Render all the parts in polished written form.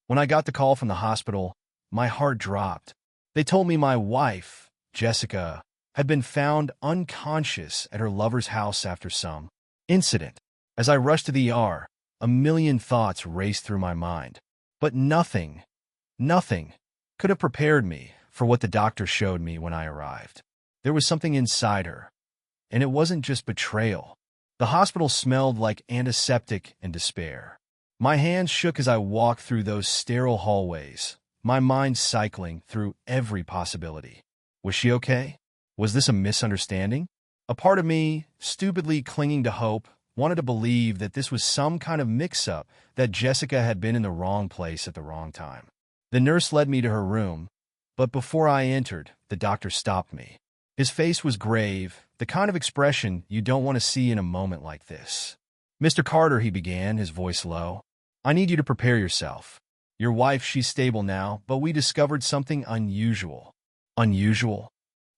When I got the call from the hospital, my heart dropped. They told me my wife, Jessica, had been found unconscious at her lover's house after some incident. As I rushed to the ER, a million thoughts raced through my mind. But nothing could have prepared me for what the doctor showed me when I arrived. There was something inside her, and it wasn't just betrayal. The hospital smelled like antiseptic and despair. My hands shook as I walked through those sterile hallways, my mind cycling through every possibility. Was she okay? Was this a misunderstanding? A part of me, stupidly clinging to hope, wanted to believe that this was some kind of mix-up, that Jessica had been in the wrong place at the wrong time. The nurse led me to her room, but before I entered, the doctor stopped me. His face was grave, the kind of expression you don't want to see in a moment like this. "Mr. Carter," he began, his voice low, "I need you to prepare yourself. Your wife, she's stable now, but we discovered something unusual." Unusual?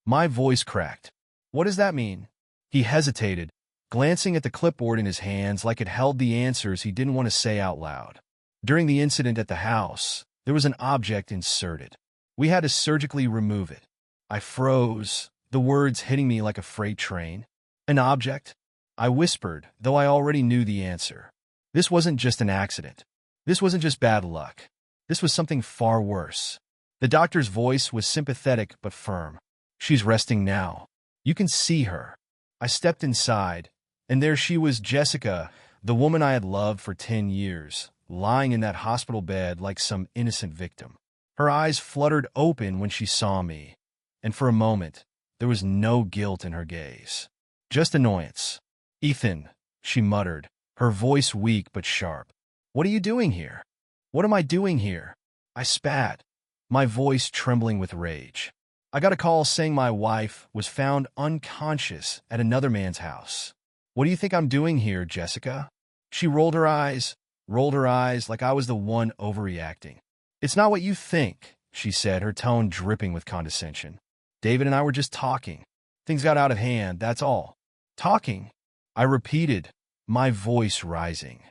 My voice cracked. "What does that mean?" He hesitated, glancing at the clipboard in his hands like it held the answers he didn't want to say out loud. "During the incident at the house, there was an object inserted. We had to surgically remove it." I froze, the words hitting me like a freight train. "An object?" I whispered, though I already knew the answer. This wasn't just an accident. This wasn't just bad luck. This was something far worse. The doctor's voice was sympathetic but firm. "She's resting now. You can see her." I stepped inside, and there she was, Jessica, the woman I had loved for 10 years, lying in that hospital bed like some innocent victim. Her eyes fluttered open when she saw me, and for a moment, there was no guilt in her gaze. Just annoyance. "Ethan," she muttered, her voice weak but sharp. "What are you doing here?" "What am I doing here?" I spat, my voice trembling with rage. "I got a call saying my wife was found unconscious at another man's house." "What do you think I'm doing here, Jessica?" She rolled her eyes like I was the one overreacting. "It's not what you think," she said, her tone dripping with condescension. "David and I were just talking. Things got out of hand, that's all." "Talking?" I repeated, my voice rising.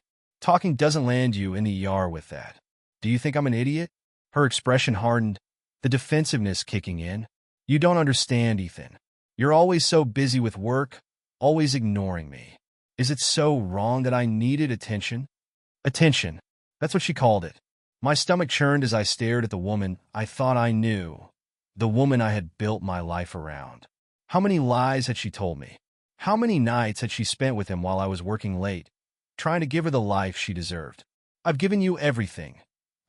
"Talking doesn't land you in the ER with that. Do you think I'm an idiot?" Her expression hardened, the defensiveness kicking in. "You don't understand, Ethan. You're always so busy with work, always ignoring me. Is it so wrong that I needed attention?" Attention. That's what she called it. My stomach churned as I stared at the woman I thought I knew, the woman I had built my life around. How many lies had she told me? How many nights had she spent with him while I was working late, trying to give her the life she deserved? "I've given you everything,"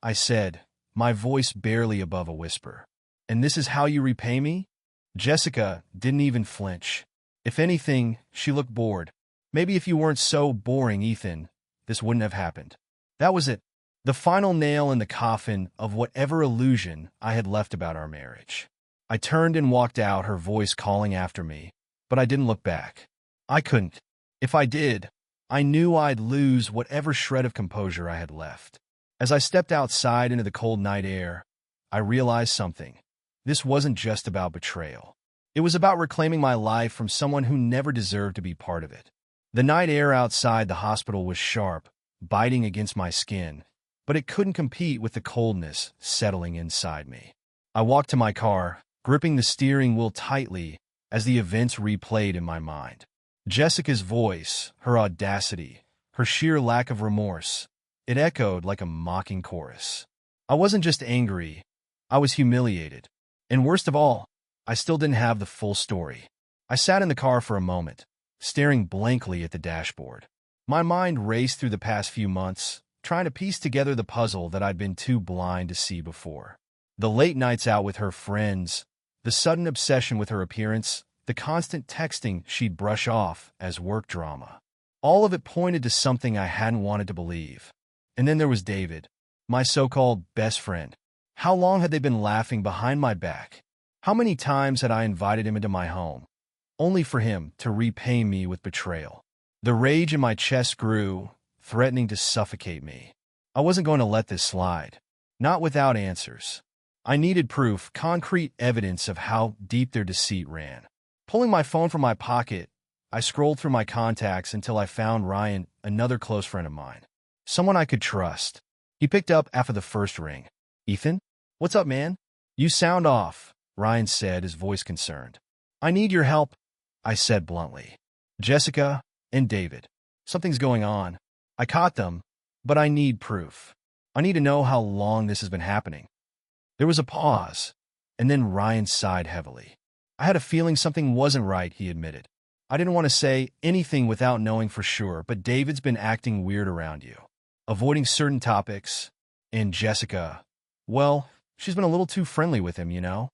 I said, my voice barely above a whisper. "And this is how you repay me?" Jessica didn't even flinch. If anything, she looked bored. "Maybe if you weren't so boring, Ethan, this wouldn't have happened." That was it. The final nail in the coffin of whatever illusion I had left about our marriage. I turned and walked out, her voice calling after me, but I didn't look back. I couldn't. If I did, I knew I'd lose whatever shred of composure I had left. As I stepped outside into the cold night air, I realized something. This wasn't just about betrayal. It was about reclaiming my life from someone who never deserved to be part of it. The night air outside the hospital was sharp, biting against my skin, but it couldn't compete with the coldness settling inside me. I walked to my car, gripping the steering wheel tightly as the events replayed in my mind. Jessica's voice, her audacity, her sheer lack of remorse, it echoed like a mocking chorus. I wasn't just angry, I was humiliated. And worst of all, I still didn't have the full story. I sat in the car for a moment, staring blankly at the dashboard. My mind raced through the past few months, trying to piece together the puzzle that I'd been too blind to see before. The late nights out with her friends, the sudden obsession with her appearance, the constant texting she'd brush off as work drama. All of it pointed to something I hadn't wanted to believe. And then there was David, my so-called best friend. How long had they been laughing behind my back? How many times had I invited him into my home, only for him to repay me with betrayal? The rage in my chest grew, threatening to suffocate me. I wasn't going to let this slide. Not without answers. I needed proof, concrete evidence of how deep their deceit ran. Pulling my phone from my pocket, I scrolled through my contacts until I found Ryan, another close friend of mine. Someone I could trust. He picked up after the first ring. Ethan? What's up, man? You sound off, Ryan said, his voice concerned. I need your help, I said bluntly. Jessica and David. Something's going on. I caught them, but I need proof. I need to know how long this has been happening. There was a pause, and then Ryan sighed heavily. I had a feeling something wasn't right, he admitted. I didn't want to say anything without knowing for sure, but David's been acting weird around you, avoiding certain topics. And Jessica, well, she's been a little too friendly with him, you know?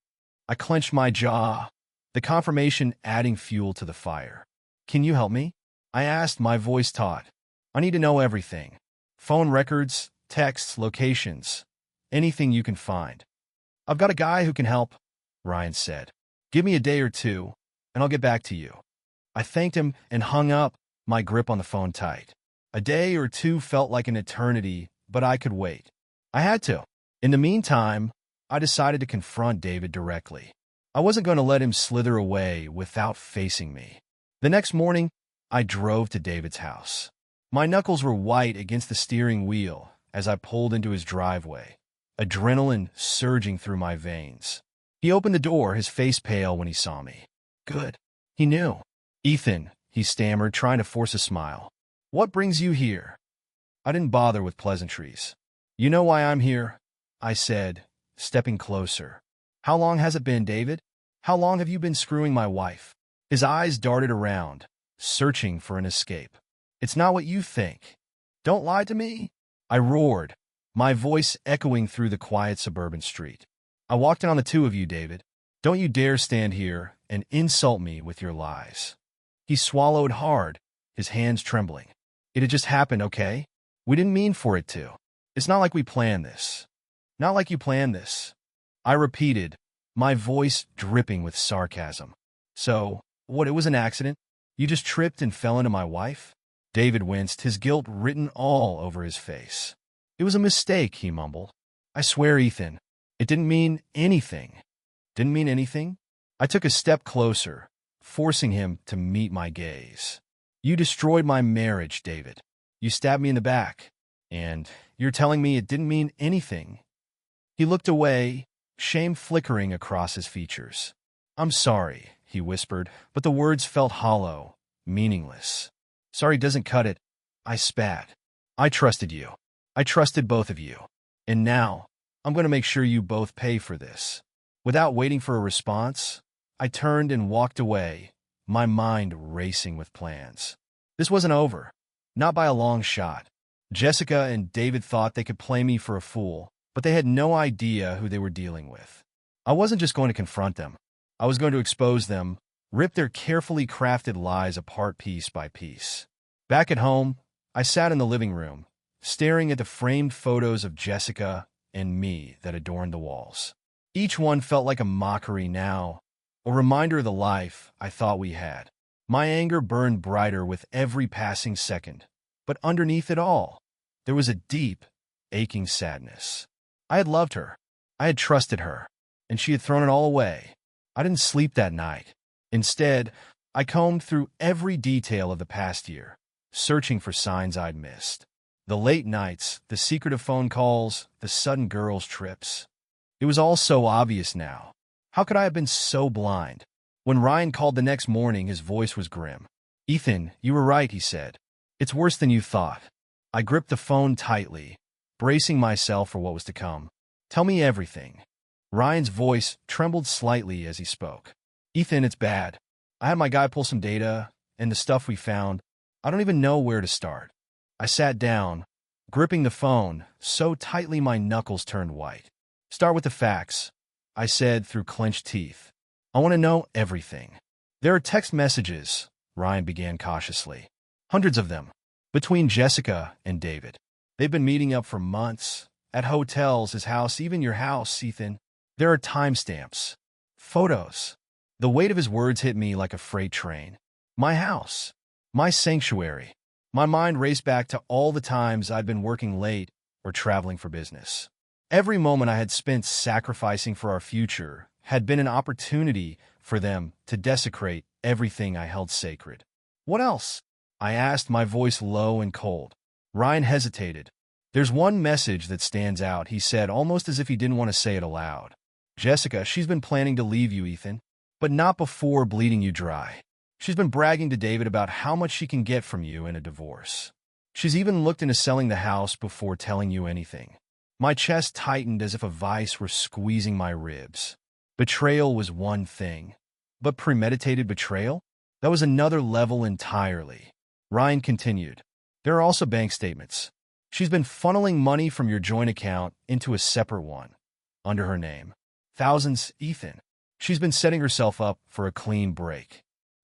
I clenched my jaw, the confirmation adding fuel to the fire. Can you help me? I asked, my voice taut. I need to know everything. Phone records, texts, locations, anything you can find. I've got a guy who can help, Ryan said. Give me a day or two, and I'll get back to you. I thanked him and hung up, my grip on the phone tight. A day or two felt like an eternity, but I could wait. I had to. In the meantime, I decided to confront David directly. I wasn't going to let him slither away without facing me. The next morning, I drove to David's house. My knuckles were white against the steering wheel as I pulled into his driveway, adrenaline surging through my veins. He opened the door, his face pale when he saw me. Good. He knew. Ethan, he stammered, trying to force a smile. What brings you here? I didn't bother with pleasantries. You know why I'm here? I said, stepping closer. How long has it been, David? How long have you been screwing my wife? His eyes darted around, searching for an escape. It's not what you think. Don't lie to me, I roared, my voice echoing through the quiet suburban street. I walked in on the two of you, David. Don't you dare stand here and insult me with your lies. He swallowed hard, his hands trembling. It had just happened, okay? We didn't mean for it to. It's not like we planned this. Not like you planned this. I repeated, my voice dripping with sarcasm. So, what, it was an accident? You just tripped and fell into my wife? David winced, his guilt written all over his face. It was a mistake, he mumbled. I swear, Ethan, it didn't mean anything. Didn't mean anything? I took a step closer, forcing him to meet my gaze. You destroyed my marriage, David. You stabbed me in the back. And you're telling me it didn't mean anything? He looked away, shame flickering across his features. I'm sorry, he whispered, but the words felt hollow, meaningless. Sorry doesn't cut it, I spat. I trusted you. I trusted both of you. And now, I'm going to make sure you both pay for this. Without waiting for a response, I turned and walked away, my mind racing with plans. This wasn't over. Not by a long shot. Jessica and David thought they could play me for a fool, but they had no idea who they were dealing with. I wasn't just going to confront them. I was going to expose them, rip their carefully crafted lies apart piece by piece. Back at home, I sat in the living room, staring at the framed photos of Jessica and me that adorned the walls. Each one felt like a mockery now, a reminder of the life I thought we had. My anger burned brighter with every passing second, but underneath it all, there was a deep, aching sadness. I had loved her. I had trusted her, and she had thrown it all away. I didn't sleep that night. Instead, I combed through every detail of the past year, searching for signs I'd missed. The late nights, the secretive phone calls, the sudden girls' trips. It was all so obvious now. How could I have been so blind? When Ryan called the next morning, his voice was grim. Ethan, you were right, he said. It's worse than you thought. I gripped the phone tightly, bracing myself for what was to come. Tell me everything. Ryan's voice trembled slightly as he spoke. Ethan, it's bad. I had my guy pull some data, and the stuff we found, I don't even know where to start. I sat down, gripping the phone so tightly my knuckles turned white. Start with the facts, I said through clenched teeth. I want to know everything. There are text messages, Ryan began cautiously. Hundreds of them, between Jessica and David. They've been meeting up for months, at hotels, his house, even your house, Ethan. There are timestamps, photos. The weight of his words hit me like a freight train. My house, my sanctuary. My mind raced back to all the times I'd been working late or traveling for business. Every moment I had spent sacrificing for our future had been an opportunity for them to desecrate everything I held sacred. What else? I asked, my voice low and cold. Ryan hesitated, There's one message that stands out, he said, almost as if he didn't want to say it aloud. Jessica, she's been planning to leave you, Ethan, but not before bleeding you dry. She's been bragging to David about how much she can get from you in a divorce. She's even looked into selling the house before telling you anything. My chest tightened as if a vice were squeezing my ribs. Betrayal was one thing, but premeditated betrayal? That was another level entirely. Ryan continued. There are also bank statements. She's been funneling money from your joint account into a separate one, under her name. Thousands, Ethan. She's been setting herself up for a clean break.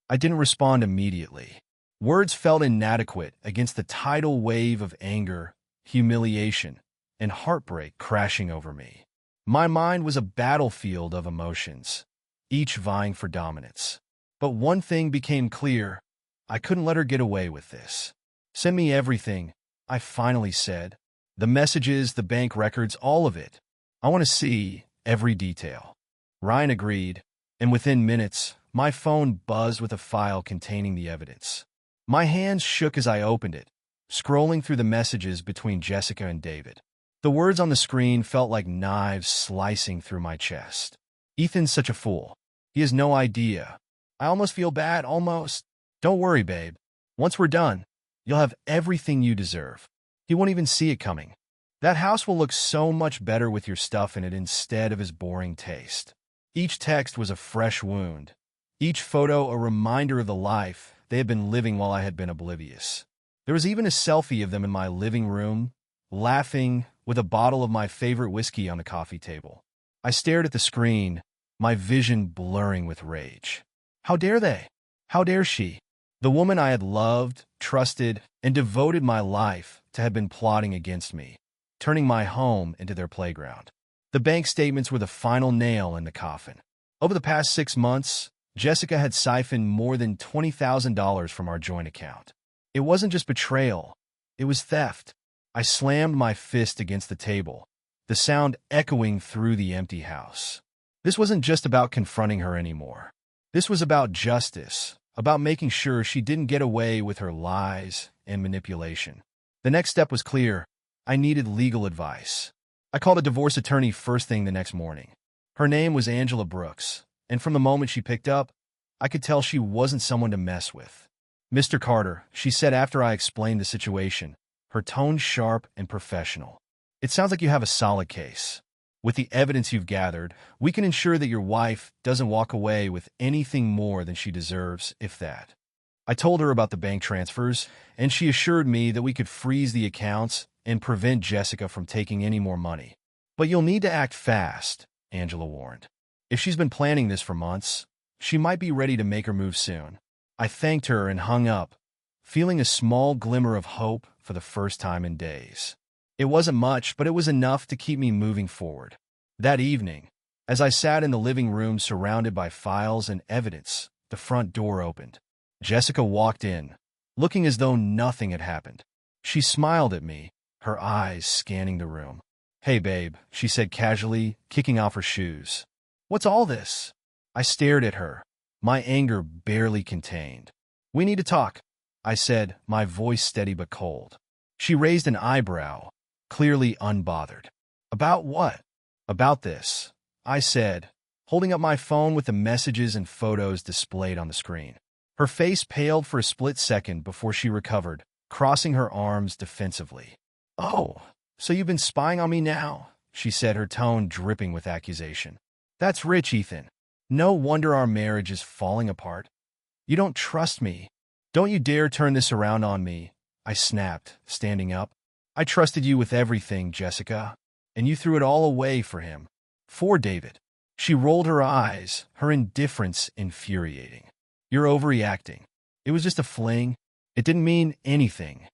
I didn't respond immediately. Words felt inadequate against the tidal wave of anger, humiliation, and heartbreak crashing over me. My mind was a battlefield of emotions, each vying for dominance. But one thing became clear. I couldn't let her get away with this. Send me everything, I finally said. The messages, the bank records, all of it. I want to see every detail. Ryan agreed, and within minutes, my phone buzzed with a file containing the evidence. My hands shook as I opened it, scrolling through the messages between Jessica and David. The words on the screen felt like knives slicing through my chest. Ethan's such a fool. He has no idea. I almost feel bad, almost. Don't worry, babe. Once we're done, you'll have everything you deserve. He won't even see it coming. That house will look so much better with your stuff in it instead of his boring taste. Each text was a fresh wound. Each photo a reminder of the life they had been living while I had been oblivious. There was even a selfie of them in my living room, laughing, with a bottle of my favorite whiskey on the coffee table. I stared at the screen, my vision blurring with rage. How dare they? How dare she? The woman I had loved, trusted, and devoted my life to had been plotting against me, turning my home into their playground. The bank statements were the final nail in the coffin. Over the past 6 months, Jessica had siphoned more than $20,000 from our joint account. It wasn't just betrayal, it was theft. I slammed my fist against the table, the sound echoing through the empty house. This wasn't just about confronting her anymore. This was about justice, about making sure she didn't get away with her lies and manipulation. The next step was clear. I needed legal advice. I called a divorce attorney first thing the next morning. Her name was Angela Brooks, and from the moment she picked up, I could tell she wasn't someone to mess with. Mr. Carter, she said after I explained the situation, her tone sharp and professional. It sounds like you have a solid case. With the evidence you've gathered, we can ensure that your wife doesn't walk away with anything more than she deserves, if that. I told her about the bank transfers, and she assured me that we could freeze the accounts and prevent Jessica from taking any more money. But you'll need to act fast, Angela warned. If she's been planning this for months, she might be ready to make her move soon. I thanked her and hung up, feeling a small glimmer of hope for the first time in days. It wasn't much, but it was enough to keep me moving forward. That evening, as I sat in the living room surrounded by files and evidence, the front door opened. Jessica walked in, looking as though nothing had happened. She smiled at me, her eyes scanning the room. "Hey, babe," she said casually, kicking off her shoes. "What's all this?" I stared at her, my anger barely contained. "We need to talk," I said, my voice steady but cold. She raised an eyebrow, clearly unbothered. "About what?" "About this," I said, holding up my phone with the messages and photos displayed on the screen. Her face paled for a split second before she recovered, crossing her arms defensively. "Oh, so you've been spying on me now," she said, her tone dripping with accusation. "That's rich, Ethan. No wonder our marriage is falling apart. You don't trust me. Don't you dare turn this around on me," I snapped, standing up. "I trusted you with everything, Jessica, and you threw it all away for him. For David." She rolled her eyes, her indifference infuriating. "You're overreacting. It was just a fling. It didn't mean anything."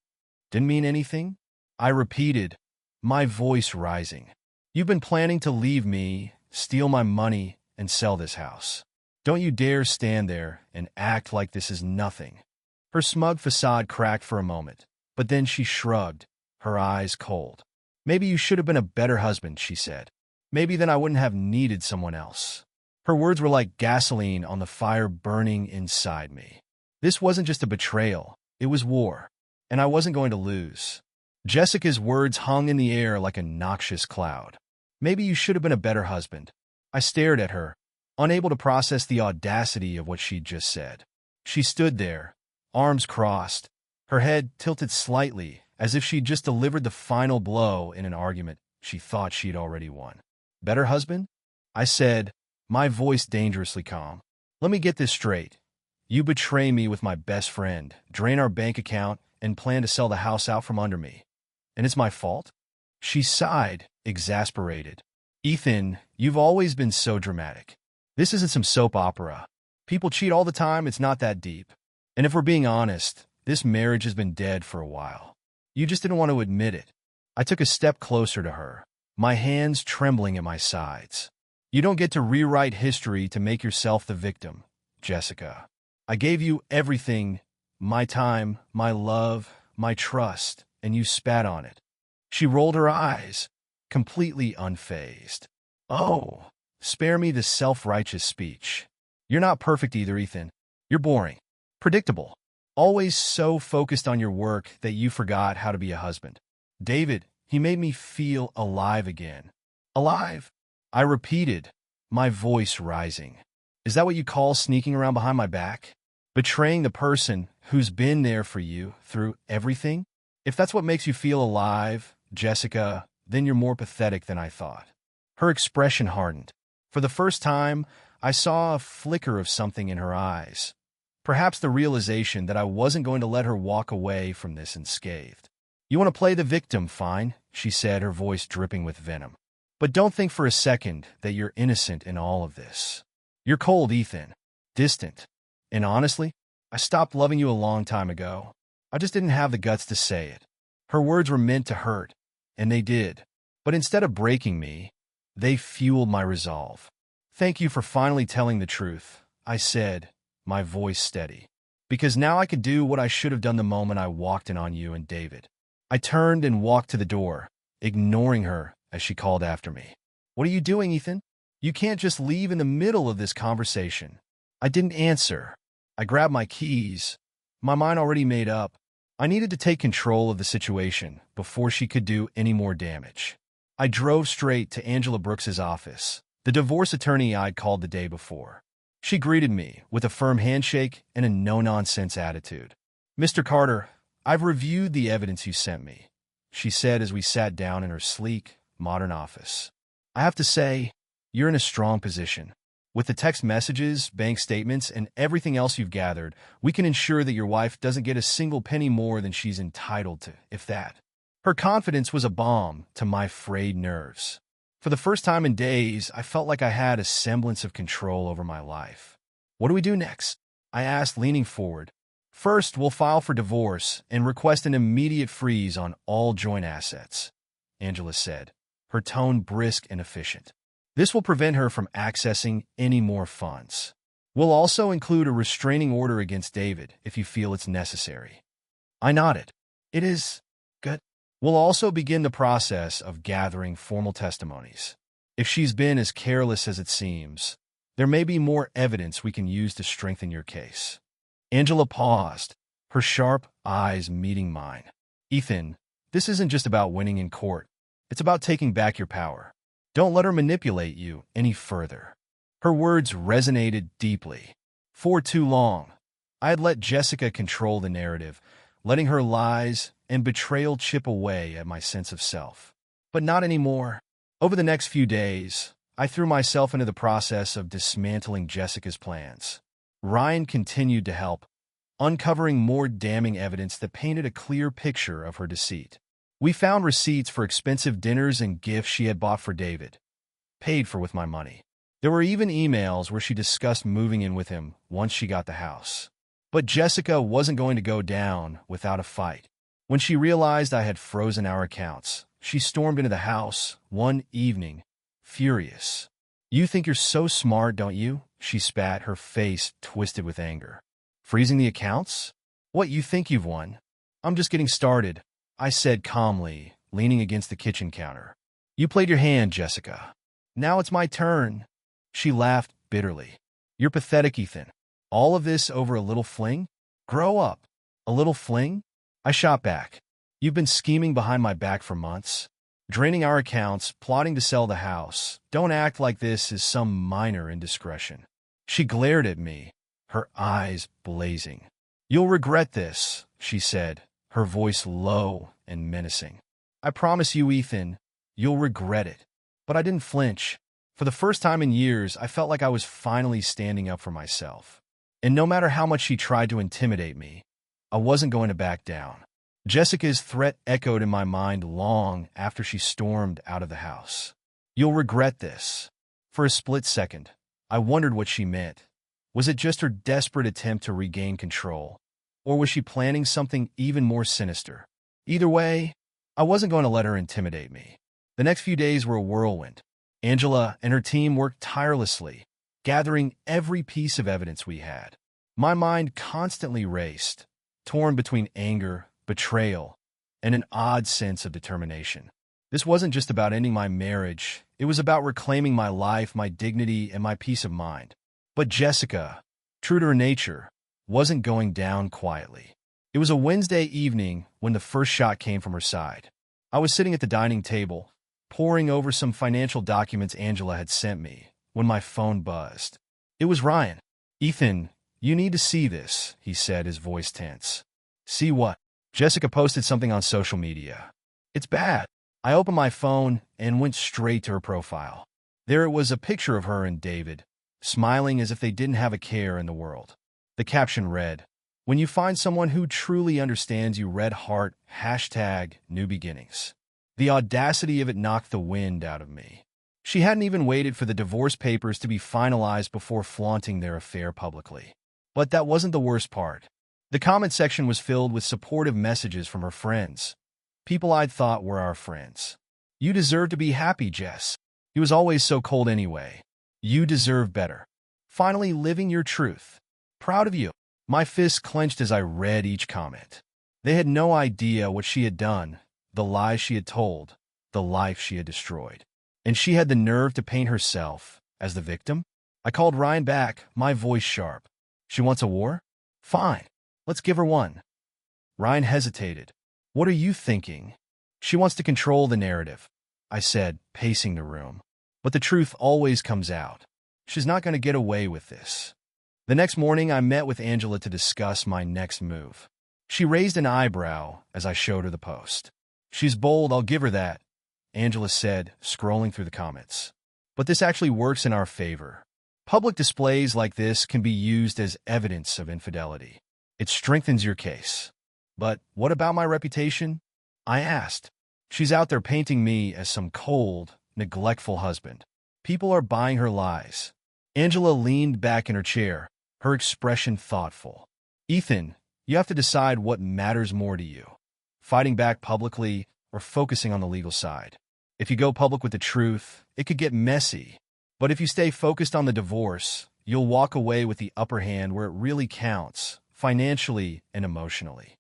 "Didn't mean anything?" I repeated, my voice rising. "You've been planning to leave me, steal my money, and sell this house. Don't you dare stand there and act like this is nothing." Her smug facade cracked for a moment, but then she shrugged, her eyes cold. "Maybe you should have been a better husband," she said. "Maybe then I wouldn't have needed someone else." Her words were like gasoline on the fire burning inside me. This wasn't just a betrayal, it was war, and I wasn't going to lose. Jessica's words hung in the air like a noxious cloud. Maybe you should have been a better husband. I stared at her, unable to process the audacity of what she'd just said. She stood there, arms crossed, her head tilted slightly, as if she'd just delivered the final blow in an argument she thought she'd already won. Better husband? I said, my voice dangerously calm. Let me get this straight. You betray me with my best friend, drain our bank account, and plan to sell the house out from under me. And it's my fault? She sighed, exasperated. Ethan, you've always been so dramatic. This isn't some soap opera. People cheat all the time, it's not that deep. And if we're being honest, this marriage has been dead for a while. You just didn't want to admit it. I took a step closer to her, my hands trembling at my sides. You don't get to rewrite history to make yourself the victim, Jessica. I gave you everything, my time, my love, my trust, and you spat on it. She rolled her eyes, completely unfazed. Oh, spare me the self-righteous speech. You're not perfect either, Ethan. You're boring, predictable, always so focused on your work that you forgot how to be a husband. David, he made me feel alive again. Alive? I repeated, my voice rising. Is that what you call sneaking around behind my back? Betraying the person who's been there for you through everything? If that's what makes you feel alive, Jessica, then you're more pathetic than I thought. Her expression hardened. For the first time, I saw a flicker of something in her eyes. Perhaps the realization that I wasn't going to let her walk away from this unscathed. You want to play the victim, fine, she said, her voice dripping with venom. But don't think for a second that you're innocent in all of this. You're cold, Ethan. Distant. And honestly, I stopped loving you a long time ago. I just didn't have the guts to say it. Her words were meant to hurt, and they did. But instead of breaking me, they fueled my resolve. Thank you for finally telling the truth, I said, my voice steady. Because now I could do what I should have done the moment I walked in on you and David. I turned and walked to the door, ignoring her as she called after me. What are you doing, Ethan? You can't just leave in the middle of this conversation. I didn't answer. I grabbed my keys, my mind already made up. I needed to take control of the situation before she could do any more damage. I drove straight to Angela Brooks's office, the divorce attorney I'd called the day before. She greeted me with a firm handshake and a no-nonsense attitude. Mr. Carter, I've reviewed the evidence you sent me, she said as we sat down in her sleek, modern office. I have to say, you're in a strong position. With the text messages, bank statements, and everything else you've gathered, we can ensure that your wife doesn't get a single penny more than she's entitled to, if that. Her confidence was a balm to my frayed nerves. For the first time in days, I felt like I had a semblance of control over my life. What do we do next? I asked, leaning forward. First, we'll file for divorce and request an immediate freeze on all joint assets, Angela said, her tone brisk and efficient. This will prevent her from accessing any more funds. We'll also include a restraining order against David if you feel it's necessary. I nodded. It is good. We'll also begin the process of gathering formal testimonies. If she's been as careless as it seems, there may be more evidence we can use to strengthen your case. Angela paused, her sharp eyes meeting mine. Ethan, this isn't just about winning in court. It's about taking back your power. Don't let her manipulate you any further. Her words resonated deeply. For too long, I had let Jessica control the narrative, letting her lies and betrayal chip away at my sense of self. But not anymore. Over the next few days, I threw myself into the process of dismantling Jessica's plans. Ryan continued to help, uncovering more damning evidence that painted a clear picture of her deceit. We found receipts for expensive dinners and gifts she had bought for David, paid for with my money. There were even emails where she discussed moving in with him once she got the house. But Jessica wasn't going to go down without a fight. When she realized I had frozen our accounts, she stormed into the house one evening, furious. You think you're so smart, don't you? She spat, her face twisted with anger. Freezing the accounts? What, you think you've won? I'm just getting started, I said calmly, leaning against the kitchen counter. You played your hand, Jessica. Now it's my turn. She laughed bitterly. You're pathetic, Ethan. All of this over a little fling? Grow up. A little fling? I shot back. You've been scheming behind my back for months, draining our accounts, plotting to sell the house. Don't act like this is some minor indiscretion." She glared at me, her eyes blazing. "You'll regret this," she said, her voice low and menacing. "I promise you, Ethan, you'll regret it." But I didn't flinch. For the first time in years, I felt like I was finally standing up for myself. And no matter how much she tried to intimidate me, I wasn't going to back down. Jessica's threat echoed in my mind long after she stormed out of the house. "You'll regret this." For a split second, I wondered what she meant. Was it just her desperate attempt to regain control? Or was she planning something even more sinister? Either way, I wasn't going to let her intimidate me. The next few days were a whirlwind. Angela and her team worked tirelessly, gathering every piece of evidence we had. My mind constantly raced, torn between anger, betrayal, and an odd sense of determination. This wasn't just about ending my marriage. It was about reclaiming my life, my dignity, and my peace of mind. But Jessica, true to her nature, wasn't going down quietly. It was a Wednesday evening when the first shot came from her side. I was sitting at the dining table, poring over some financial documents Angela had sent me, when my phone buzzed. It was Ryan. "Ethan, you need to see this," he said, his voice tense. "See what?" "Jessica posted something on social media. It's bad." I opened my phone and went straight to her profile. There it was, a picture of her and David, smiling as if they didn't have a care in the world. The caption read, "When you find someone who truly understands you, red heart, #new beginnings." The audacity of it knocked the wind out of me. She hadn't even waited for the divorce papers to be finalized before flaunting their affair publicly. But that wasn't the worst part. The comment section was filled with supportive messages from her friends, people I'd thought were our friends. "You deserve to be happy, Jess. He was always so cold anyway. You deserve better. Finally living your truth. Proud of you." My fists clenched as I read each comment. They had no idea what she had done, the lies she had told, the life she had destroyed. And she had the nerve to paint herself as the victim? I called Ryan back, my voice sharp. "She wants a war? Fine. Let's give her one." Ryan hesitated. "What are you thinking?" "She wants to control the narrative," I said, pacing the room. "But the truth always comes out. She's not going to get away with this." The next morning, I met with Angela to discuss my next move. She raised an eyebrow as I showed her the post. "She's bold, I'll give her that," Angela said, scrolling through the comments. "But this actually works in our favor. Public displays like this can be used as evidence of infidelity. It strengthens your case." "But what about my reputation?" I asked. "She's out there painting me as some cold, neglectful husband. People are buying her lies." Angela leaned back in her chair, her expression thoughtful. "Ethan, you have to decide what matters more to you. Fighting back publicly or focusing on the legal side. If you go public with the truth, it could get messy. But if you stay focused on the divorce, you'll walk away with the upper hand where it really counts, financially and emotionally."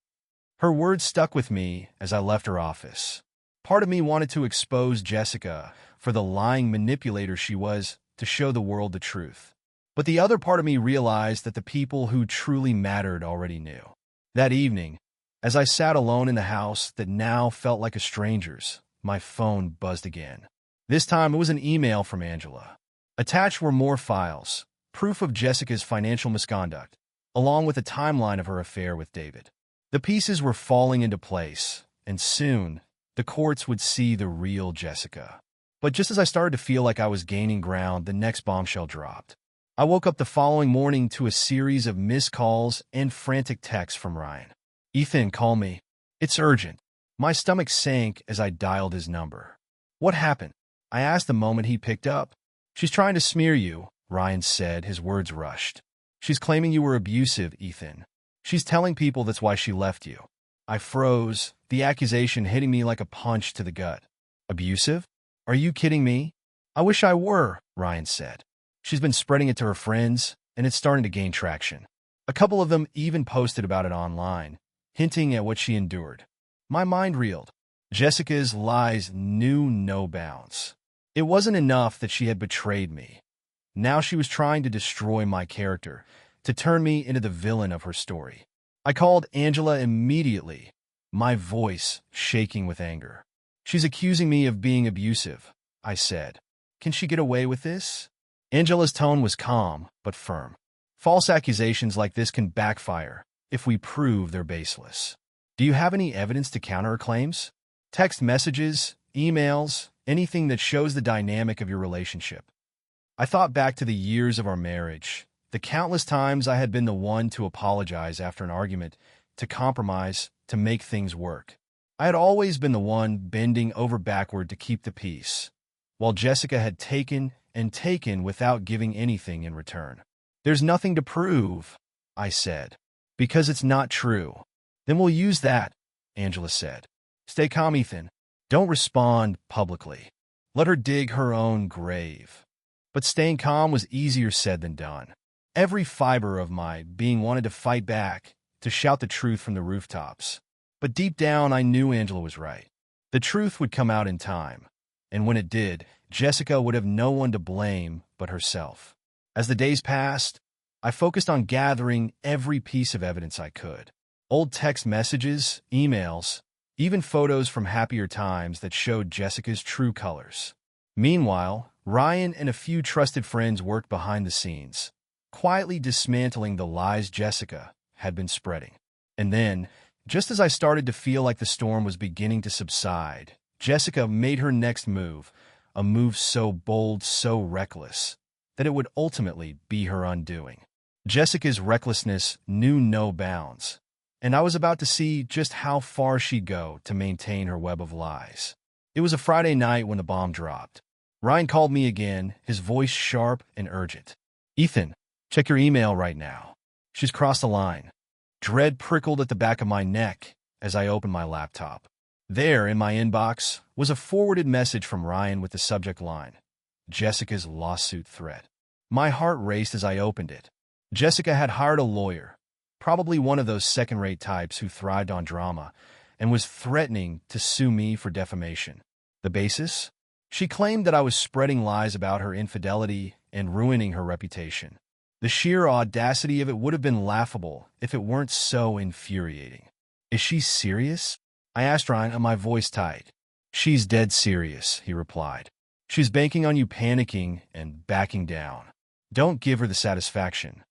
Her words stuck with me as I left her office. Part of me wanted to expose Jessica for the lying manipulator she was, to show the world the truth. But the other part of me realized that the people who truly mattered already knew. That evening, as I sat alone in the house that now felt like a stranger's, my phone buzzed again. This time it was an email from Angela. Attached were more files, proof of Jessica's financial misconduct, along with a timeline of her affair with David. The pieces were falling into place, and soon the courts would see the real Jessica. But just as I started to feel like I was gaining ground, the next bombshell dropped. I woke up the following morning to a series of missed calls and frantic texts from Ryan. "Ethan, call me. It's urgent." My stomach sank as I dialed his number. "What happened?" I asked the moment he picked up. "She's trying to smear you," Ryan said, his words rushed. "She's claiming you were abusive, Ethan. She's telling people that's why she left you." I froze, the accusation hitting me like a punch to the gut. "Abusive? Are you kidding me?" "I wish I were," Ryan said. "She's been spreading it to her friends, and it's starting to gain traction. A couple of them even posted about it online, hinting at what she endured." My mind reeled. Jessica's lies knew no bounds. It wasn't enough that she had betrayed me. Now she was trying to destroy my character, to turn me into the villain of her story. I called Angela immediately, my voice shaking with anger. She's accusing me of being abusive, I said. Can she get away with this? Angela's tone was calm but firm. False accusations like this can backfire if we prove they're baseless. Do you have any evidence to counter her claims? Text messages, emails, anything that shows the dynamic of your relationship. I thought back to the years of our marriage, the countless times I had been the one to apologize after an argument, to compromise, to make things work. I had always been the one bending over backward to keep the peace, while Jessica had taken and taken without giving anything in return. There's nothing to prove, I said. Because it's not true. Then we'll use that, Angela said. Stay calm, Ethan. Don't respond publicly. Let her dig her own grave. But staying calm was easier said than done. Every fiber of my being wanted to fight back, to shout the truth from the rooftops. But deep down, I knew Angela was right. The truth would come out in time. And when it did, Jessica would have no one to blame but herself. As the days passed, I focused on gathering every piece of evidence I could. Old text messages, emails, even photos from happier times that showed Jessica's true colors. Meanwhile, Ryan and a few trusted friends worked behind the scenes, quietly dismantling the lies Jessica had been spreading. And then, just as I started to feel like the storm was beginning to subside, Jessica made her next move, a move so bold, so reckless, that it would ultimately be her undoing. Jessica's recklessness knew no bounds, and I was about to see just how far she'd go to maintain her web of lies. It was a Friday night when the bomb dropped. Ryan called me again, his voice sharp and urgent. Ethan, check your email right now. She's crossed the line. Dread prickled at the back of my neck as I opened my laptop. There, in my inbox, was a forwarded message from Ryan with the subject line, Jessica's lawsuit threat. My heart raced as I opened it. Jessica had hired a lawyer, probably one of those second-rate types who thrived on drama, and was threatening to sue me for defamation. The basis? She claimed that I was spreading lies about her infidelity and ruining her reputation. The sheer audacity of it would have been laughable if it weren't so infuriating. Is she serious? I asked Ryan, my voice tight. She's dead serious, he replied. She's banking on you panicking and backing down. Don't give her the satisfaction.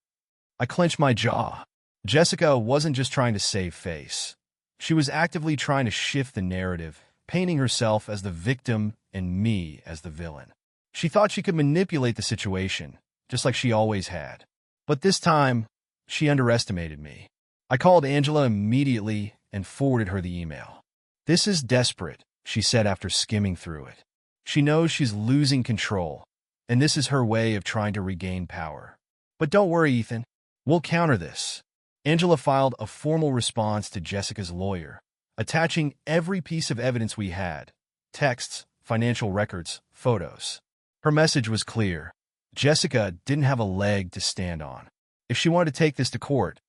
I clenched my jaw. Jessica wasn't just trying to save face. She was actively trying to shift the narrative, painting herself as the victim and me as the villain. She thought she could manipulate the situation, just like she always had. But this time, she underestimated me. I called Angela immediately and forwarded her the email. This is desperate, she said after skimming through it. She knows she's losing control, and this is her way of trying to regain power. But don't worry, Ethan. We'll counter this. Angela filed a formal response to Jessica's lawyer, attaching every piece of evidence we had, texts, financial records, photos. Her message was clear. Jessica didn't have a leg to stand on. If she wanted to take this to court,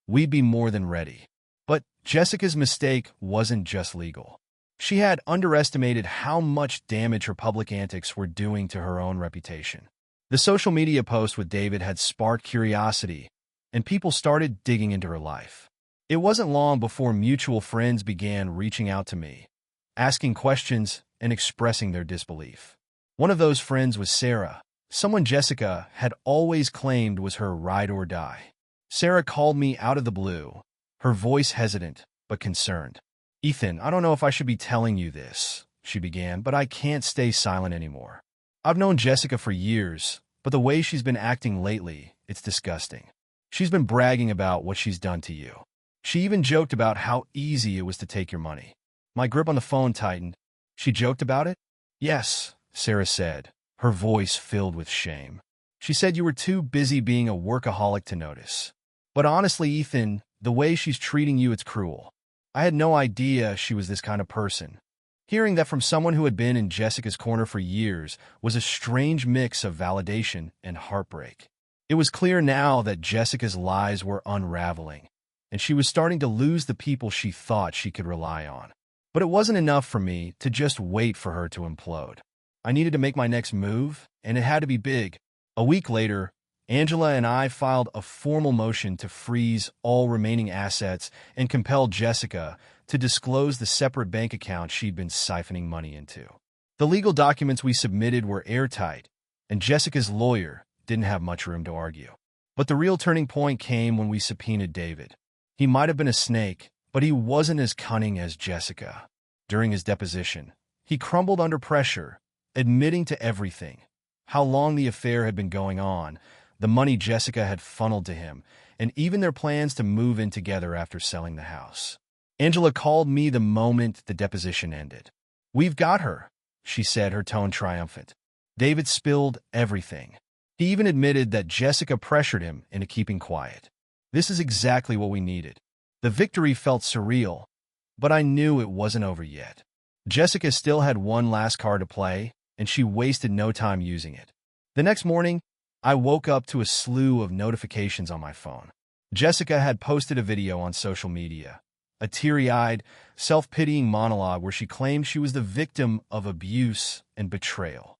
we'd be more than ready. But Jessica's mistake wasn't just legal. She had underestimated how much damage her public antics were doing to her own reputation. The social media post with David had sparked curiosity, and people started digging into her life. It wasn't long before mutual friends began reaching out to me, asking questions and expressing their disbelief. One of those friends was Sarah, someone Jessica had always claimed was her ride or die. Sarah called me out of the blue, her voice hesitant but concerned. Ethan, I don't know if I should be telling you this, she began, but I can't stay silent anymore. I've known Jessica for years, but the way she's been acting lately, it's disgusting. She's been bragging about what she's done to you. She even joked about how easy it was to take your money. My grip on the phone tightened. She joked about it? Yes, Sarah said, her voice filled with shame. She said you were too busy being a workaholic to notice. But honestly, Ethan, the way she's treating you, it's cruel. I had no idea she was this kind of person. Hearing that from someone who had been in Jessica's corner for years was a strange mix of validation and heartbreak. It was clear now that Jessica's lies were unraveling, and she was starting to lose the people she thought she could rely on. But it wasn't enough for me to just wait for her to implode. I needed to make my next move, and it had to be big. A week later, Angela and I filed a formal motion to freeze all remaining assets and compel Jessica to disclose the separate bank account she'd been siphoning money into. The legal documents we submitted were airtight, and Jessica's lawyer didn't have much room to argue. But the real turning point came when we subpoenaed David. He might have been a snake, but he wasn't as cunning as Jessica. During his deposition, he crumbled under pressure, admitting to everything: how long the affair had been going on, the money Jessica had funneled to him, and even their plans to move in together after selling the house. Angela called me the moment the deposition ended. "We've got her," she said, her tone triumphant. David spilled everything. He even admitted that Jessica pressured him into keeping quiet. This is exactly what we needed. The victory felt surreal, but I knew it wasn't over yet. Jessica still had one last card to play, and she wasted no time using it. The next morning, I woke up to a slew of notifications on my phone. Jessica had posted a video on social media, a teary-eyed, self-pitying monologue where she claimed she was the victim of abuse and betrayal.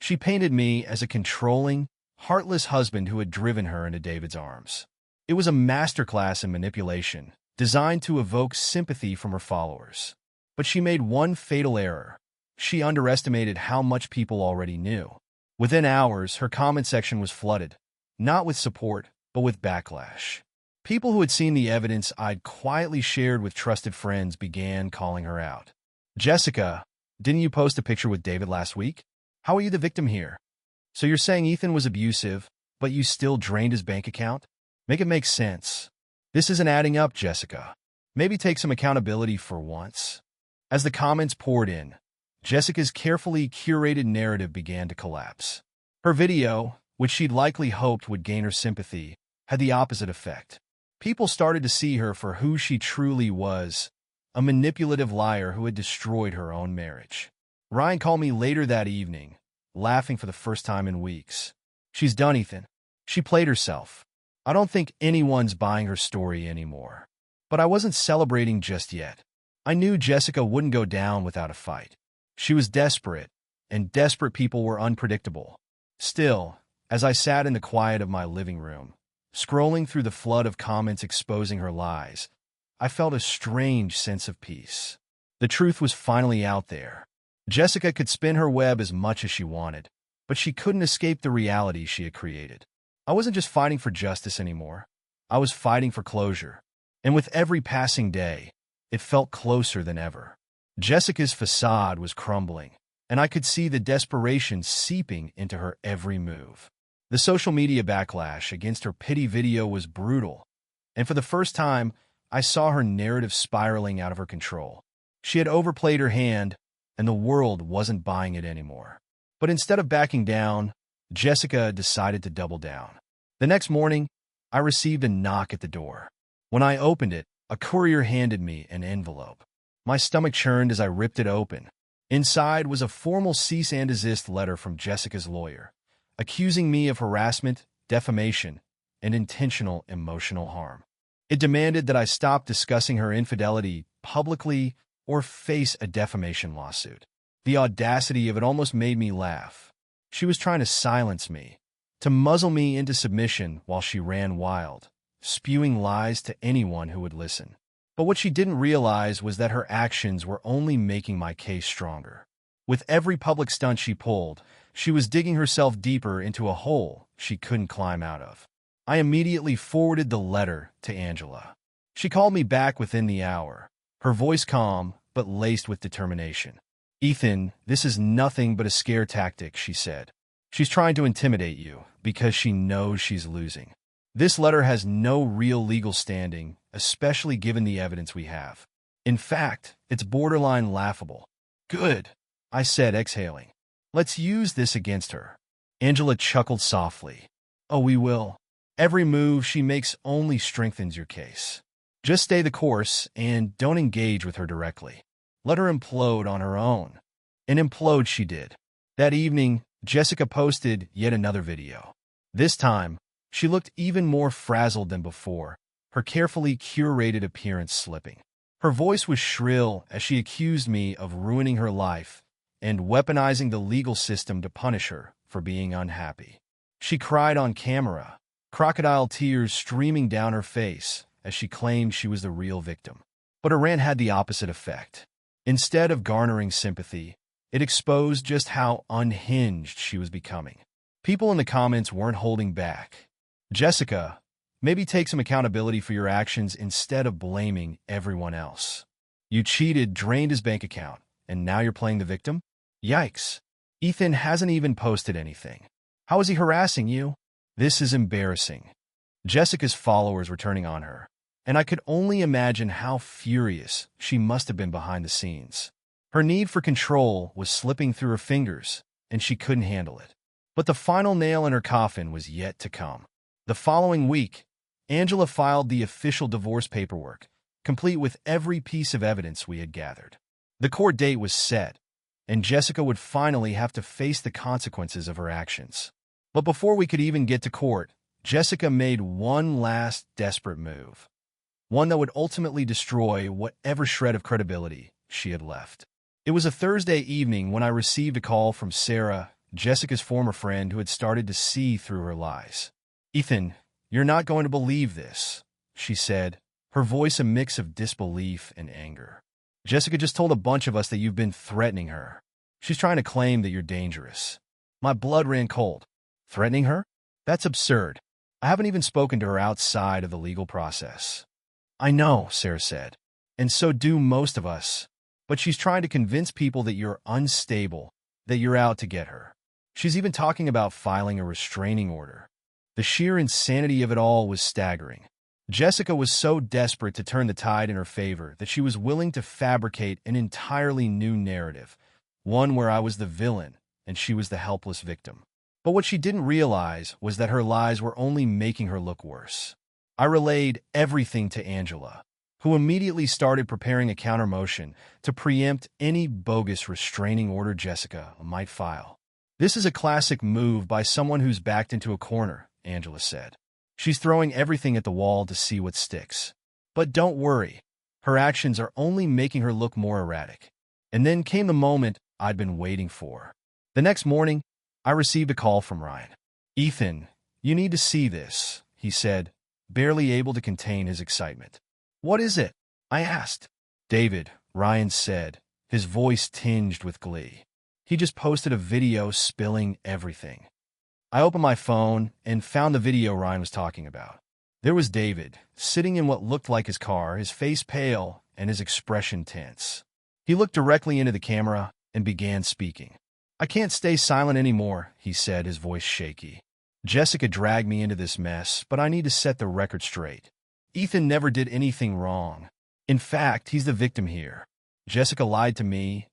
She painted me as a controlling, heartless husband who had driven her into David's arms. It was a masterclass in manipulation, designed to evoke sympathy from her followers. But she made one fatal error. She underestimated how much people already knew. Within hours, her comment section was flooded, not with support, but with backlash. People who had seen the evidence I'd quietly shared with trusted friends began calling her out. "Jessica, didn't you post a picture with David last week? How are you the victim here? So you're saying Ethan was abusive, but you still drained his bank account? Make it make sense. This isn't adding up, Jessica. Maybe take some accountability for once." As the comments poured in, Jessica's carefully curated narrative began to collapse. Her video, which she'd likely hoped would gain her sympathy, had the opposite effect. People started to see her for who she truly was, a manipulative liar who had destroyed her own marriage. Ryan called me later that evening, laughing for the first time in weeks. "She's done, Ethan. She played herself. I don't think anyone's buying her story anymore." But I wasn't celebrating just yet. I knew Jessica wouldn't go down without a fight. She was desperate, and desperate people were unpredictable. Still, as I sat in the quiet of my living room, scrolling through the flood of comments exposing her lies, I felt a strange sense of peace. The truth was finally out there. Jessica could spin her web as much as she wanted, but she couldn't escape the reality she had created. I wasn't just fighting for justice anymore. I was fighting for closure. And with every passing day, it felt closer than ever. Jessica's facade was crumbling, and I could see the desperation seeping into her every move. The social media backlash against her pity video was brutal, and for the first time, I saw her narrative spiraling out of her control. She had overplayed her hand, and the world wasn't buying it anymore. But instead of backing down, Jessica decided to double down. The next morning, I received a knock at the door. When I opened it, a courier handed me an envelope. My stomach churned as I ripped it open. Inside was a formal cease and desist letter from Jessica's lawyer, accusing me of harassment, defamation, and intentional emotional harm. It demanded that I stop discussing her infidelity publicly or face a defamation lawsuit. The audacity of it almost made me laugh. She was trying to silence me, to muzzle me into submission while she ran wild, spewing lies to anyone who would listen. But what she didn't realize was that her actions were only making my case stronger. With every public stunt she pulled, she was digging herself deeper into a hole she couldn't climb out of. I immediately forwarded the letter to Angela. She called me back within the hour, her voice calm but laced with determination. "Ethan, this is nothing but a scare tactic," she said. "She's trying to intimidate you because she knows she's losing. This letter has no real legal standing, especially given the evidence we have. In fact, it's borderline laughable." "Good," I said, exhaling. "Let's use this against her." Angela chuckled softly. "Oh, we will. Every move she makes only strengthens your case. Just stay the course and don't engage with her directly. Let her implode on her own." And implode she did. That evening, Jessica posted yet another video. This time, she looked even more frazzled than before, her carefully curated appearance slipping. Her voice was shrill as she accused me of ruining her life and weaponizing the legal system to punish her for being unhappy. She cried on camera, crocodile tears streaming down her face as she claimed she was the real victim. But her rant had the opposite effect. Instead of garnering sympathy, it exposed just how unhinged she was becoming. People in the comments weren't holding back. "Jessica, maybe take some accountability for your actions instead of blaming everyone else. You cheated, drained his bank account, and now you're playing the victim? Yikes. Ethan hasn't even posted anything. How is he harassing you? This is embarrassing." Jessica's followers were turning on her, and I could only imagine how furious she must have been behind the scenes. Her need for control was slipping through her fingers, and she couldn't handle it. But the final nail in her coffin was yet to come. The following week, Angela filed the official divorce paperwork, complete with every piece of evidence we had gathered. The court date was set, and Jessica would finally have to face the consequences of her actions. But before we could even get to court, Jessica made one last desperate move, one that would ultimately destroy whatever shred of credibility she had left. It was a Thursday evening when I received a call from Sarah, Jessica's former friend who had started to see through her lies. "Ethan, you're not going to believe this," she said, her voice a mix of disbelief and anger. "Jessica just told a bunch of us that you've been threatening her. She's trying to claim that you're dangerous." My blood ran cold. Threatening her? That's absurd. I haven't even spoken to her outside of the legal process. "I know," Sarah said, "and so do most of us. But she's trying to convince people that you're unstable, that you're out to get her. She's even talking about filing a restraining order." The sheer insanity of it all was staggering. Jessica was so desperate to turn the tide in her favor that she was willing to fabricate an entirely new narrative, one where I was the villain and she was the helpless victim. But what she didn't realize was that her lies were only making her look worse. I relayed everything to Angela, who immediately started preparing a countermotion to preempt any bogus restraining order Jessica might file. "This is a classic move by someone who's backed into a corner," Angela said. "She's throwing everything at the wall to see what sticks. But don't worry, her actions are only making her look more erratic." And then came the moment I'd been waiting for. The next morning, I received a call from Ryan. "Ethan, you need to see this," he said, barely able to contain his excitement. "What is it?" I asked. "David," Ryan said, his voice tinged with glee. "He just posted a video spilling everything." I opened my phone and found the video Ryan was talking about. There was David, sitting in what looked like his car, his face pale and his expression tense. He looked directly into the camera and began speaking. "I can't stay silent anymore," he said, his voice shaky. "Jessica dragged me into this mess, but I need to set the record straight. Ethan never did anything wrong. In fact, he's the victim here. Jessica lied to me,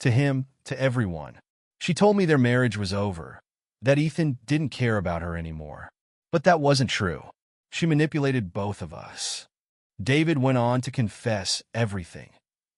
to him, to everyone. She told me their marriage was over, that Ethan didn't care about her anymore. But that wasn't true. She manipulated both of us." David went on to confess everything.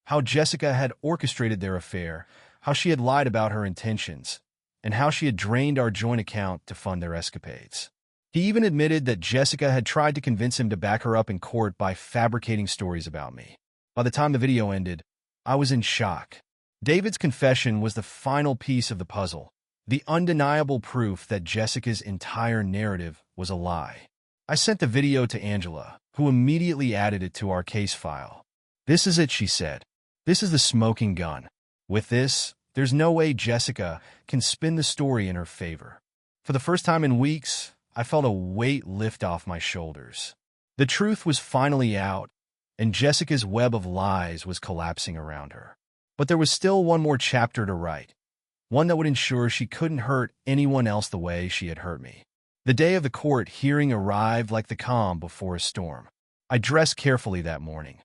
How Jessica had orchestrated their affair, how she had lied about her intentions, and how she had drained our joint account to fund their escapades. He even admitted that Jessica had tried to convince him to back her up in court by fabricating stories about me. By the time the video ended, I was in shock. David's confession was the final piece of the puzzle, the undeniable proof that Jessica's entire narrative was a lie. I sent the video to Angela, who immediately added it to our case file. "This is it," she said. "This is the smoking gun. With this, there's no way Jessica can spin the story in her favor." For the first time in weeks, I felt a weight lift off my shoulders. The truth was finally out, and Jessica's web of lies was collapsing around her. But there was still one more chapter to write, one that would ensure she couldn't hurt anyone else the way she had hurt me. The day of the court hearing arrived like the calm before a storm. I dressed carefully that morning,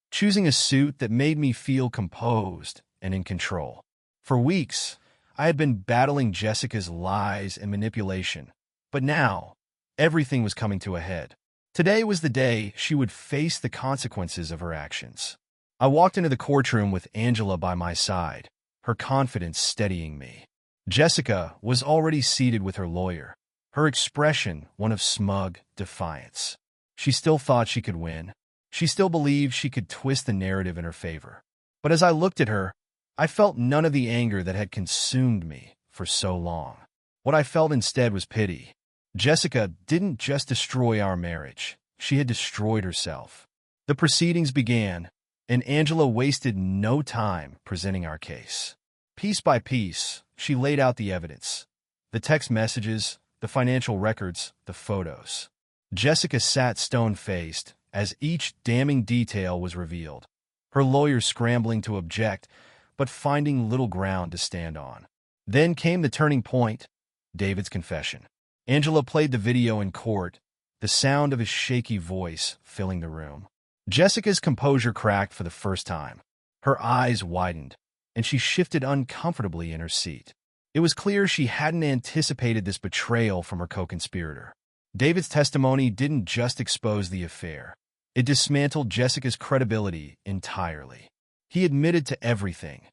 choosing a suit that made me feel composed and in control. For weeks, I had been battling Jessica's lies and manipulation, but now, everything was coming to a head. Today was the day she would face the consequences of her actions. I walked into the courtroom with Angela by my side, her confidence steadying me. Jessica was already seated with her lawyer, her expression one of smug defiance. She still thought she could win. She still believed she could twist the narrative in her favor. But as I looked at her, I felt none of the anger that had consumed me for so long. What I felt instead was pity. Jessica didn't just destroy our marriage. She had destroyed herself. The proceedings began, and Angela wasted no time presenting our case. Piece by piece, she laid out the evidence, the text messages, the financial records, the photos. Jessica sat stone-faced as each damning detail was revealed, her lawyer scrambling to object, but finding little ground to stand on. Then came the turning point, David's confession. Angela played the video in court, the sound of his shaky voice filling the room. Jessica's composure cracked for the first time. Her eyes widened, and she shifted uncomfortably in her seat. It was clear she hadn't anticipated this betrayal from her co-conspirator. David's testimony didn't just expose the affair. It dismantled Jessica's credibility entirely. He admitted to everything,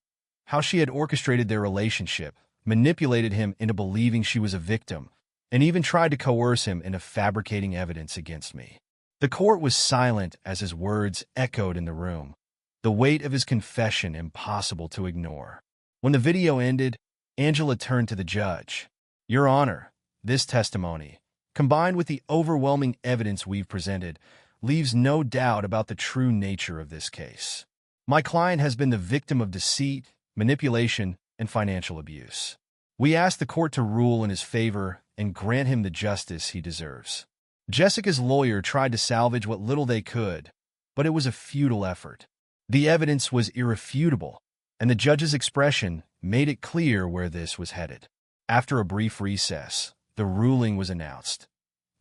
how she had orchestrated their relationship, manipulated him into believing she was a victim, and even tried to coerce him into fabricating evidence against me. The court was silent as his words echoed in the room, the weight of his confession impossible to ignore. When the video ended, Angela turned to the judge. "Your Honor, this testimony, combined with the overwhelming evidence we've presented, leaves no doubt about the true nature of this case. My client has been the victim of deceit, manipulation, and financial abuse. We ask the court to rule in his favor and grant him the justice he deserves." Jessica's lawyer tried to salvage what little they could, but it was a futile effort. The evidence was irrefutable, and the judge's expression made it clear where this was headed. After a brief recess, the ruling was announced.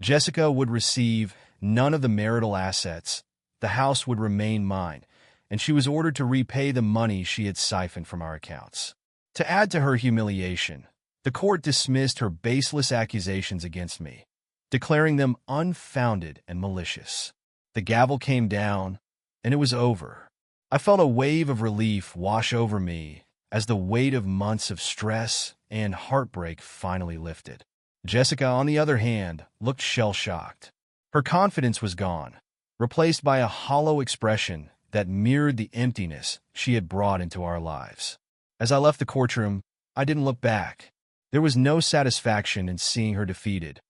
Jessica would receive none of the marital assets, the house would remain mine, and she was ordered to repay the money she had siphoned from our accounts. To add to her humiliation, the court dismissed her baseless accusations against me, declaring them unfounded and malicious. The gavel came down, and it was over. I felt a wave of relief wash over me as the weight of months of stress and heartbreak finally lifted. Jessica, on the other hand, looked shell-shocked. Her confidence was gone, replaced by a hollow expression that mirrored the emptiness she had brought into our lives. As I left the courtroom, I didn't look back. There was no satisfaction in seeing her defeated,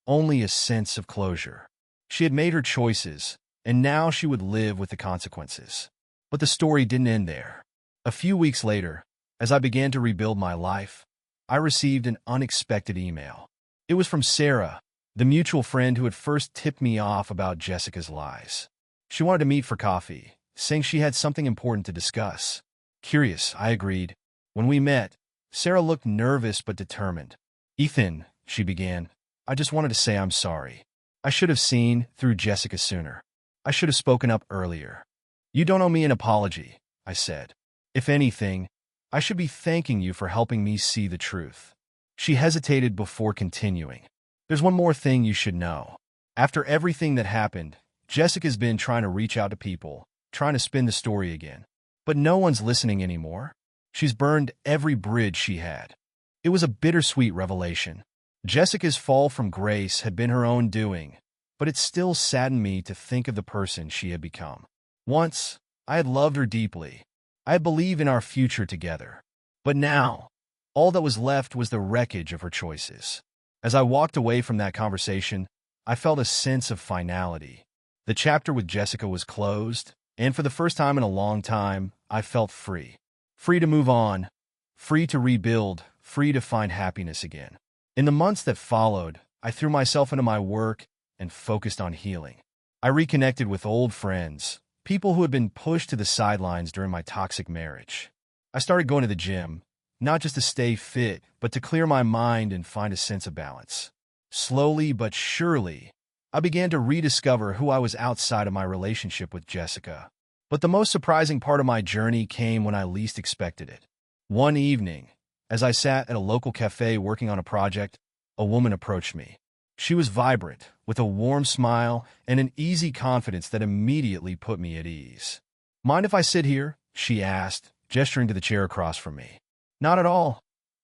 only a sense of closure. She had made her choices, and now she would live with the consequences. But the story didn't end there. A few weeks later, as I began to rebuild my life, I received an unexpected email. It was from Sarah, the mutual friend who had first tipped me off about Jessica's lies. She wanted to meet for coffee, saying she had something important to discuss. Curious, I agreed. When we met, Sarah looked nervous but determined. "Ethan," she began, "I just wanted to say I'm sorry. I should have seen through Jessica sooner. I should have spoken up earlier." "You don't owe me an apology," I said. "If anything, I should be thanking you for helping me see the truth." She hesitated before continuing. "There's one more thing you should know. After everything that happened, Jessica's been trying to reach out to people, trying to spin the story again. But no one's listening anymore. She's burned every bridge she had." It was a bittersweet revelation. Jessica's fall from grace had been her own doing, but it still saddened me to think of the person she had become. Once, I had loved her deeply. I had believed in our future together. But now, all that was left was the wreckage of her choices. As I walked away from that conversation, I felt a sense of finality. The chapter with Jessica was closed, and for the first time in a long time, I felt free. Free to move on, free to rebuild, free to find happiness again. In the months that followed, I threw myself into my work and focused on healing. I reconnected with old friends, people who had been pushed to the sidelines during my toxic marriage. I started going to the gym, not just to stay fit, but to clear my mind and find a sense of balance. Slowly but surely, I began to rediscover who I was outside of my relationship with Jessica. But the most surprising part of my journey came when I least expected it. One evening, as I sat at a local cafe working on a project, a woman approached me. She was vibrant, with a warm smile and an easy confidence that immediately put me at ease. "Mind if I sit here?" she asked, gesturing to the chair across from me. "Not at all,"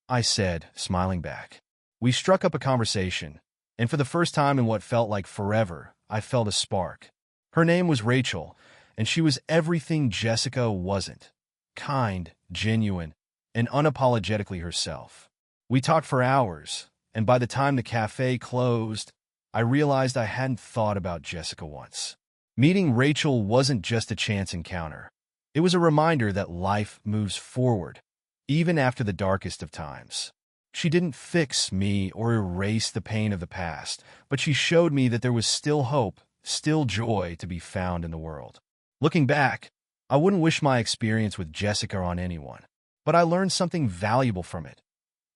I said, smiling back. We struck up a conversation, and for the first time in what felt like forever, I felt a spark. Her name was Rachel, and she was everything Jessica wasn't: kind, genuine, and unapologetically herself. We talked for hours, and by the time the cafe closed, I realized I hadn't thought about Jessica once. Meeting Rachel wasn't just a chance encounter. It was a reminder that life moves forward, even after the darkest of times. She didn't fix me or erase the pain of the past, but she showed me that there was still hope, still joy to be found in the world. Looking back, I wouldn't wish my experience with Jessica on anyone, but I learned something valuable from it.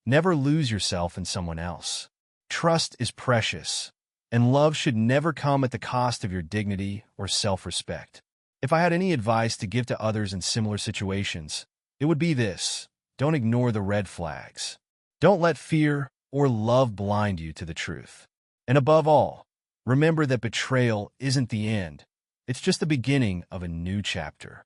Never lose yourself in someone else. Trust is precious, and love should never come at the cost of your dignity or self-respect. If I had any advice to give to others in similar situations, it would be this: don't ignore the red flags. Don't let fear or love blind you to the truth. And above all, remember that betrayal isn't the end. It's just the beginning of a new chapter.